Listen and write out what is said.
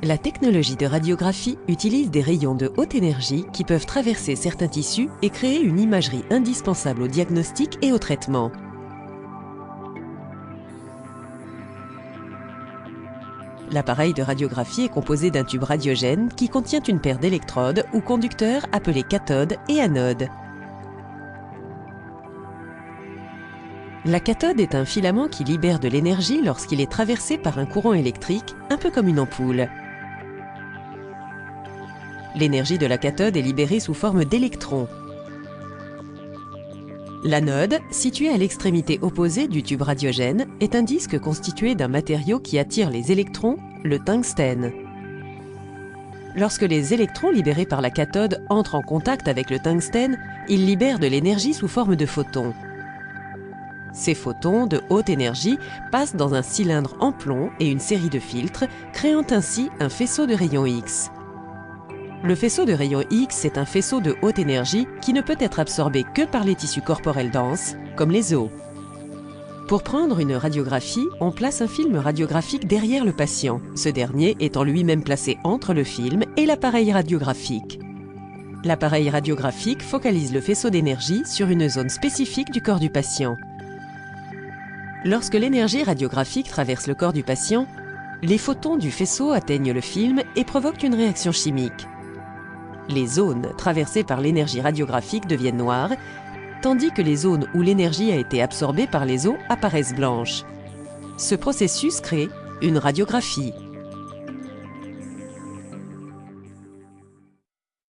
La technologie de radiographie utilise des rayons de haute énergie qui peuvent traverser certains tissus et créer une imagerie indispensable au diagnostic et au traitement. L'appareil de radiographie est composé d'un tube radiogène qui contient une paire d'électrodes ou conducteurs appelés cathode et anode. La cathode est un filament qui libère de l'énergie lorsqu'il est traversé par un courant électrique, un peu comme une ampoule. L'énergie de la cathode est libérée sous forme d'électrons. L'anode, située à l'extrémité opposée du tube radiogène, est un disque constitué d'un matériau qui attire les électrons, le tungstène. Lorsque les électrons libérés par la cathode entrent en contact avec le tungstène, ils libèrent de l'énergie sous forme de photons. Ces photons de haute énergie passent dans un cylindre en plomb et une série de filtres, créant ainsi un faisceau de rayons X. Le faisceau de rayons X est un faisceau de haute énergie qui ne peut être absorbé que par les tissus corporels denses, comme les os. Pour prendre une radiographie, on place un film radiographique derrière le patient, ce dernier étant lui-même placé entre le film et l'appareil radiographique. L'appareil radiographique focalise le faisceau d'énergie sur une zone spécifique du corps du patient. Lorsque l'énergie radiographique traverse le corps du patient, les photons du faisceau atteignent le film et provoquent une réaction chimique. Les zones traversées par l'énergie radiographique deviennent noires, tandis que les zones où l'énergie a été absorbée par les os apparaissent blanches. Ce processus crée une radiographie.